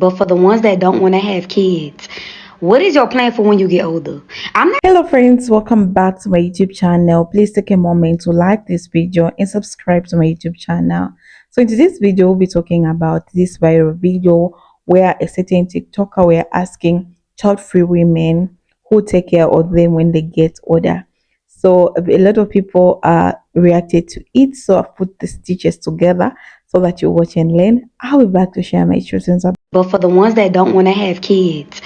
But for the ones that don't want to have kids, what is your plan for when you get older? I'm not. Hello friends, welcome back to my YouTube channel. Please take a moment to like this video and subscribe to my YouTube channel. So in today's video, we'll be talking about this viral video where a certain TikToker were asking child-free women who take care of them when they get older. So a lot of people reacted to it. So I've put the stitches together so that you watch and learn. I'll be back to share my children's. But for the ones that don't want to have kids,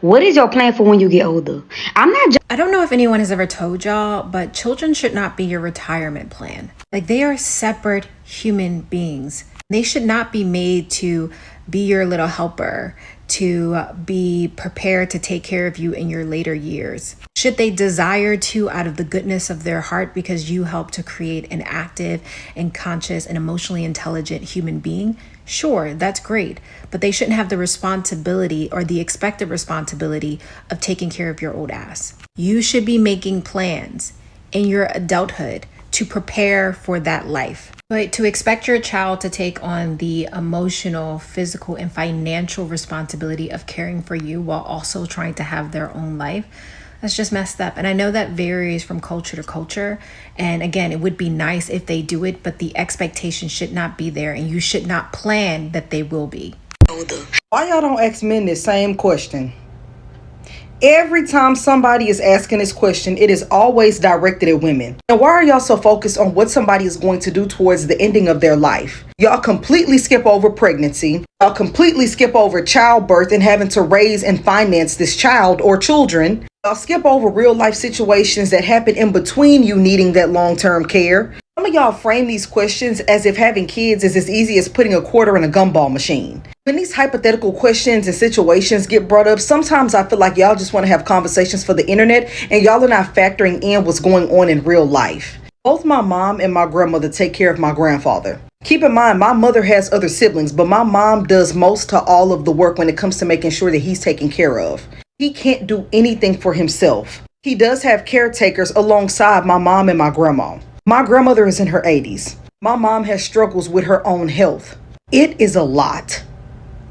what is your plan for when you get older? I'm not. I don't know if anyone has ever told y'all, but children should not be your retirement plan. Like, they are separate human beings. They should not be made to be your little helper, to be prepared to take care of you in your later years. Should they desire to out of the goodness of their heart because you help to create an active and conscious and emotionally intelligent human being? Sure, that's great, but they shouldn't have the responsibility or the expected responsibility of taking care of your old ass. You should be making plans in your adulthood to prepare for that life. But to expect your child to take on the emotional, physical, and financial responsibility of caring for you while also trying to have their own life, that's just messed up. And I know that varies from culture to culture. And again, it would be nice if they do it, but the expectation should not be there, and you should not plan that they will be. Why y'all don't ask men this same question? Every time somebody is asking this question, it is always directed at women. And why are y'all so focused on what somebody is going to do towards the ending of their life? Y'all completely skip over pregnancy. Y'all completely skip over childbirth and having to raise and finance this child or children. Y'all skip over real life situations that happen in between you needing that long-term care. Some of y'all frame these questions as if having kids is as easy as putting a quarter in a gumball machine. When these hypothetical questions and situations get brought up, sometimes I feel like y'all just want to have conversations for the internet and y'all are not factoring in what's going on in real life. Both my mom and my grandmother take care of my grandfather. Keep in mind, my mother has other siblings, but my mom does most to all of the work when it comes to making sure that he's taken care of. He can't do anything for himself. He does have caretakers alongside my mom and my grandma. My grandmother is in her 80s. My mom has struggles with her own health. It is a lot.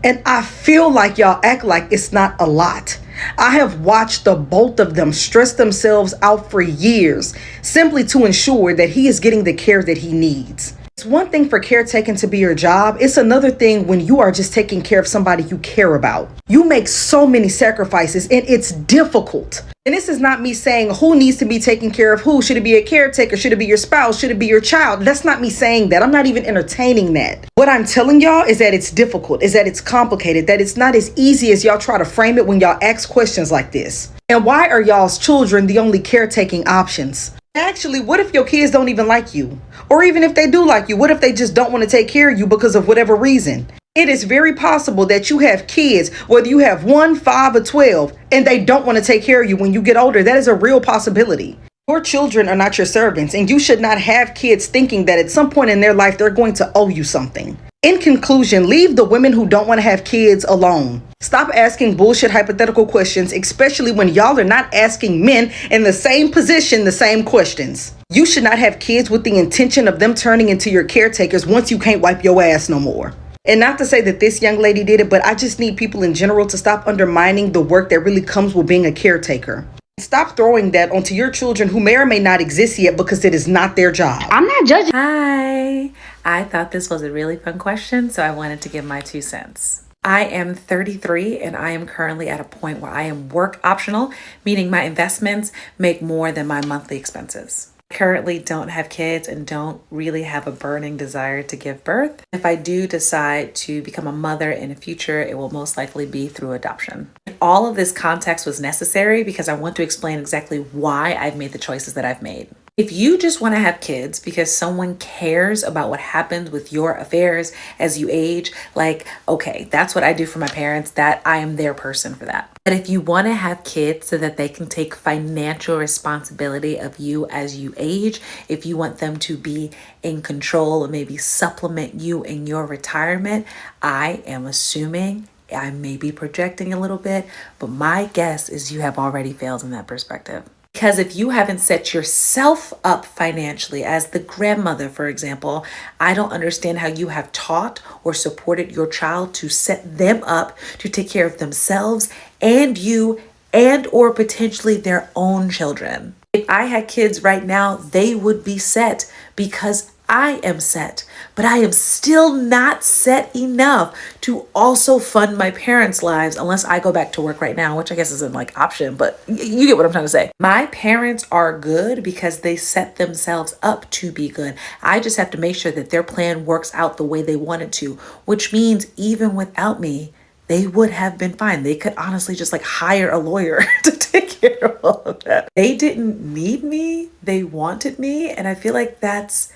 And I feel like y'all act like it's not a lot. I have watched the both of them stress themselves out for years simply to ensure that he is getting the care that he needs. It's one thing for caretaking to be your job. It's another thing when you are just taking care of somebody you care about. You make so many sacrifices and it's difficult. And this is not me saying who needs to be taken care of who. Should it be a caretaker? Should it be your spouse? Should it be your child? That's not me saying that. I'm not even entertaining that. What I'm telling y'all is that it's difficult, is that it's complicated, that it's not as easy as y'all try to frame it when y'all ask questions like this. And why are y'all's children the only caretaking options? Actually, what if your kids don't even like you? Or even if they do like you, what if they just don't want to take care of you because of whatever reason? It is very possible that you have kids, whether you have 1, 5, or 12, and they don't want to take care of you when you get older. That is a real possibility. Your children are not your servants, and you should not have kids thinking that at some point in their life they're going to owe you something. In conclusion, leave the women who don't want to have kids alone. Stop asking bullshit hypothetical questions, especially when y'all are not asking men in the same position the same questions. You should not have kids with the intention of them turning into your caretakers once you can't wipe your ass no more. And not to say that this young lady did it, but I just need people in general to stop undermining the work that really comes with being a caretaker. Stop throwing that onto your children who may or may not exist yet because it is not their job. I'm not judging. Hi, I thought this was a really fun question, so I wanted to give my 2 cents. I am 33 and I am currently at a point where I am work optional, meaning my investments make more than my monthly expenses. Currently don't have kids and don't really have a burning desire to give birth. If I do decide to become a mother in the future, it will most likely be through adoption. All of this context was necessary because I want to explain exactly why I've made the choices that I've made. If you just want to have kids because someone cares about what happens with your affairs as you age, like, okay, that's what I do for my parents, that I am their person for that. But if you want to have kids so that they can take financial responsibility of you as you age, if you want them to be in control or maybe supplement you in your retirement, I am assuming, I may be projecting a little bit, but my guess is you have already failed in that perspective. Because if you haven't set yourself up financially, as the grandmother, for example, I don't understand how you have taught or supported your child to set them up to take care of themselves and you and or potentially their own children. If I had kids right now, they would be set because I am set, but I am still not set enough to also fund my parents' lives unless I go back to work right now, which I guess isn't like option, but you get what I'm trying to say. My parents are good because they set themselves up to be good. I just have to make sure that their plan works out the way they want it to, which means even without me, they would have been fine. They could honestly just like hire a lawyer to take care of all of that. They didn't need me, they wanted me. And I feel like that's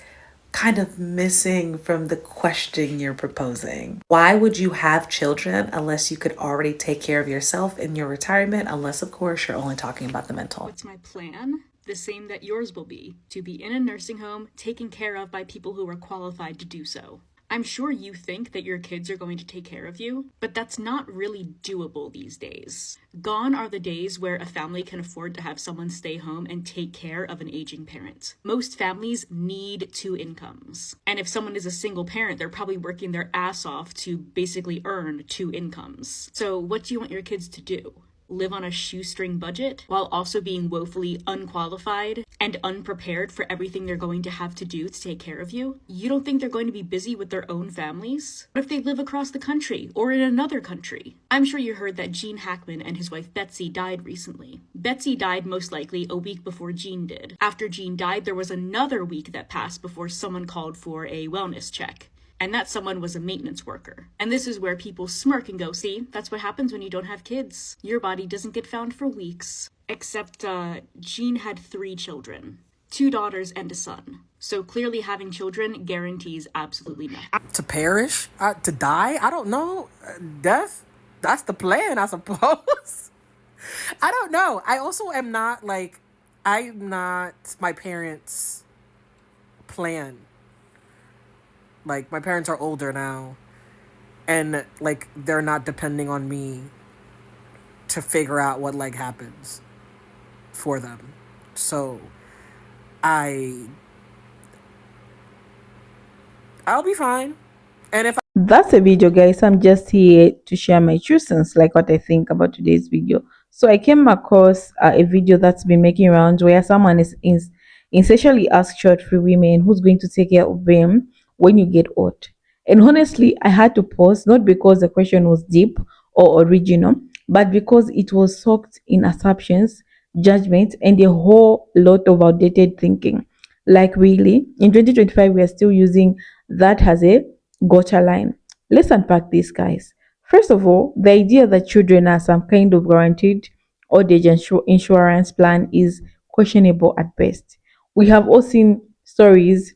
kind of missing from the question you're proposing. Why would you have children unless you could already take care of yourself in your retirement? Unless, of course, you're only talking about the mental. What's my plan? The same that yours will be, to be in a nursing home taken care of by people who are qualified to do so. I'm sure you think that your kids are going to take care of you, but that's not really doable these days. Gone are the days where a family can afford to have someone stay home and take care of an aging parent. Most families need 2 incomes. And if someone is a single parent, they're probably working their ass off to basically earn 2 incomes. So what do you want your kids to do? Live on a shoestring budget while also being woefully unqualified and unprepared for everything they're going to have to do to take care of you? You don't think they're going to be busy with their own families? What if they live across the country or in another country? I'm sure you heard that Gene Hackman and his wife Betsy died recently. Betsy died most likely a week before Gene did. After Gene died, there was another week that passed before someone called for a wellness check. And that someone was a maintenance worker. And this is where people smirk and go, see, that's what happens when you don't have kids. Your body doesn't get found for weeks. Except, Jean had 3 children. 2 daughters and a son. So clearly having children guarantees absolutely nothing. To perish? To die? I don't know. Death? That's the plan, I suppose. I don't know. I also am not, I'm not my parents' plan. Like, my parents are older now, and, they're not depending on me to figure out what, happens for them. So, I'll be fine. And if That's a video, guys. I'm just here to share my true sense, like what I think about today's video. So I came across a video that's been making rounds where someone is essentially asked Childfree women who's going to take care of them when you get old. And honestly, I had to pause, not because the question was deep or original, but because it was soaked in assumptions, judgment, and a whole lot of outdated thinking. Like, really, in 2025, we are still using that as a gotcha line. Let's unpack this, guys. First of all, the idea that children are some kind of guaranteed old age insurance plan is questionable at best. We have all seen stories,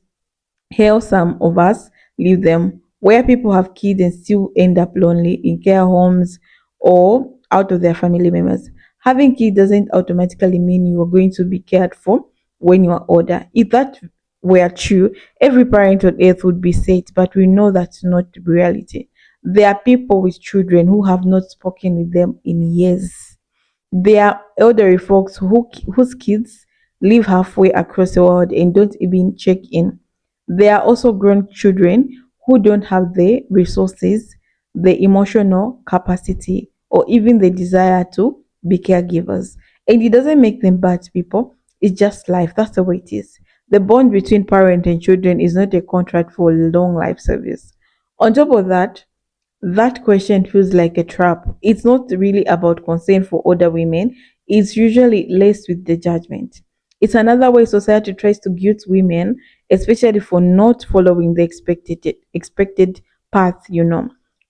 here some of us live them, where people have kids and still end up lonely in care homes or out of their family members. Having kids doesn't automatically mean you are going to be cared for when you are older. If that were true, every parent on earth would be safe, but we know that's not reality. There are people with children who have not spoken with them in years. There are elderly folks whose kids live halfway across the world and don't even check in. There are also grown children who don't have the resources, the emotional capacity, or even the desire to be caregivers. And it doesn't make them bad people, it's just life. That's the way it is. The bond between parent and children is not a contract for long life service. On top of that, that question feels like a trap. It's not really about concern for older women, it's usually laced with the judgment. It's another way society tries to guilt women, especially for not following the expected path.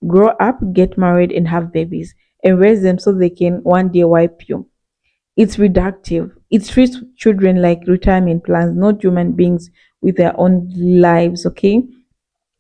Grow up, get married, and have babies, and raise them so they can one day wipe you. It's reductive. It treats children like retirement plans, not human beings with their own lives, okay?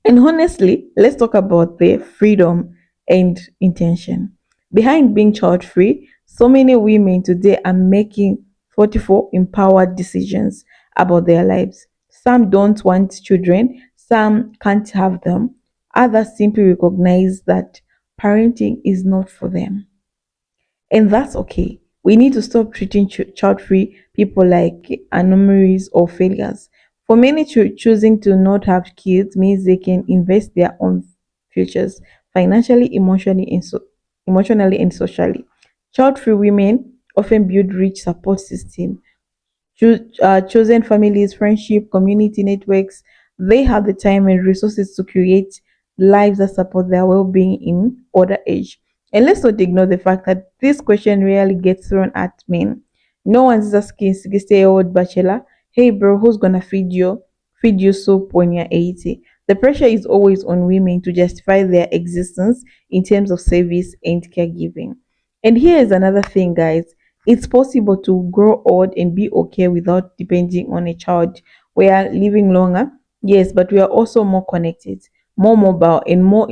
And honestly, let's talk about the freedom and intention. Behind being child free, so many women today are making 44 empowered decisions about their lives. Some don't want children, some can't have them, others simply recognize that parenting is not for them. And that's okay. We need to stop treating child-free people like anomalies or failures. For many, choosing to not have kids means they can invest their own futures financially, emotionally, and socially. Child-free women often build rich support systems, chosen families, friendship, community networks. They have the time and resources to create lives that support their well-being in older age. And let's not ignore the fact that this question rarely gets thrown at men. No one's asking 60-year-old bachelor, "Hey bro, who's gonna feed you soup when you're 80?" The pressure is always on women to justify their existence in terms of service and caregiving. And here is another thing, guys. It's possible to grow old and be okay without depending on a child. We are living longer, yes, but we are also more connected, more mobile, and more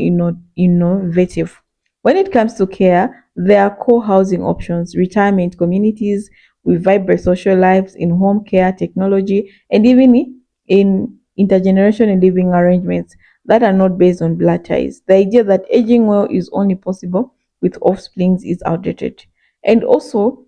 innovative. When it comes to care, there are co-housing options, retirement communities with vibrant social lives in home care, technology, and even in intergenerational living arrangements that are not based on blood ties. The idea that aging well is only possible with offsprings is outdated. And also,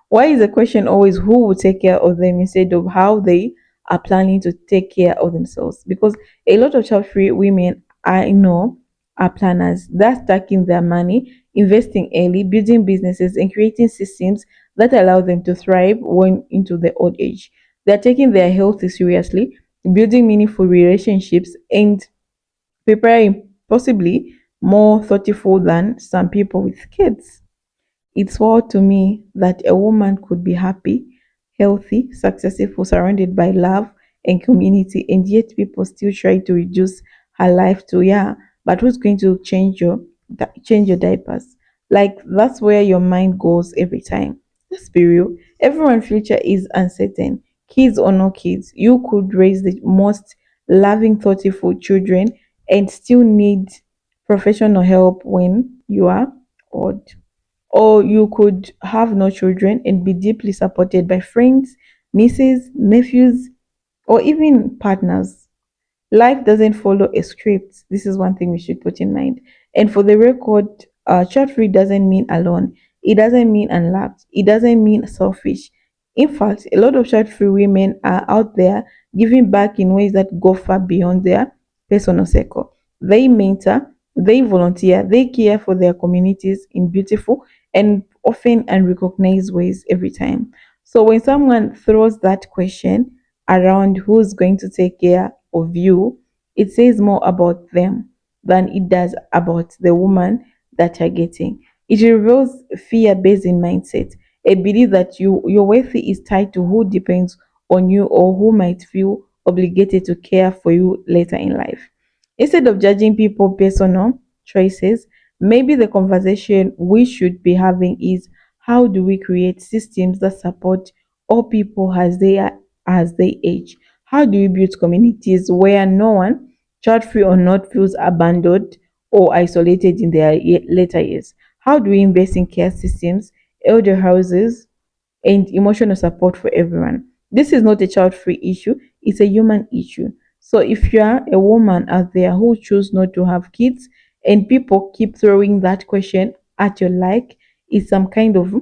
why is the question always who will take care of them instead of how they are planning to take care of themselves? Because a lot of child free women I know are planners. That's stacking their money, investing early, building businesses, and creating systems that allow them to thrive when into the old age. They're taking their health seriously, building meaningful relationships, and preparing possibly more thoughtful than some people with kids. It's wild to me that a woman could be happy, healthy, successful, surrounded by love and community, and yet people still try to reduce her life to, yeah, but who's going to change your diapers? Like that's where your mind goes every time. Let's be real. Everyone's future is uncertain. Kids or no kids, you could raise the most loving, thoughtful children and still need professional help when you are old. Or you could have no children and be deeply supported by friends, nieces, nephews, or even partners. Life doesn't follow a script. This is one thing we should put in mind. And for the record, child free doesn't mean alone. It doesn't mean unloved. It doesn't mean selfish. In fact, a lot of child free women are out there giving back in ways that go far beyond their personal circle. They mentor, they volunteer, they care for their communities in beautiful and often unrecognized ways every time. So when someone throws that question around who's going to take care of you, it says more about them than it does about the woman that you're getting. It reveals fear based in mindset, a belief that your worth is tied to who depends on you or who might feel obligated to care for you later in life. Instead of judging people based on choices, maybe the conversation we should be having is how do we create systems that support all people as they age? How do we build communities where no one, child free or not, feels abandoned or isolated in their later years? How do we invest in care systems, elder houses, and emotional support for everyone? This is not a child free issue, it's a human issue. So if you are a woman out there who choose not to have kids and people keep throwing that question at your like, it's some kind of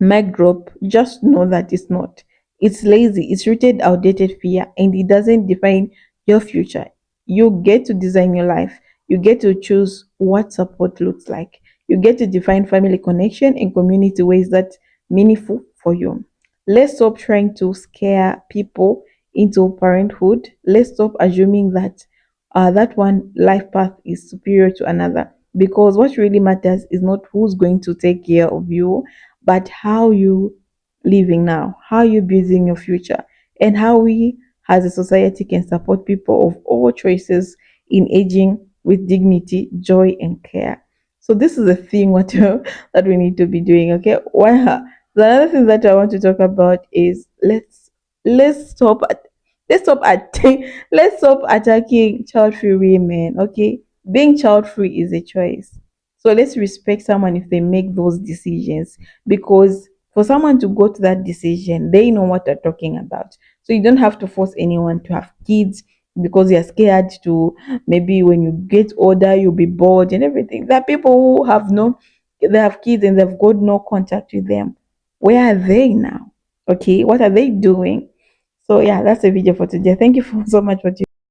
mic drop, just know that it's not. It's lazy, it's rooted outdated fear, and it doesn't define your future. You get to design your life. You get to choose what support looks like. You get to define family connection and community ways that meaningful for you. Let's stop trying to scare people into parenthood. Let's stop assuming that that one life path is superior to another. Because what really matters is not who's going to take care of you, but how you living now, how you building your future, and how we as a society can support people of all choices in aging with dignity, joy, and care. So this is the thing what that we need to be doing. Okay. Well, the other thing that I want to talk about is let's stop at let's stop at let's stop attacking child free women. Okay. Being child free is a choice. So let's respect someone if they make those decisions, because for someone to go to that decision, they know what they're talking about. So you don't have to force anyone to have kids because you're scared to, maybe when you get older you'll be bored and everything. There are people who have no they have kids and they've got no contact with them. Where are they now? Okay, what are they doing? So yeah, that's the video for today. Thank you so much for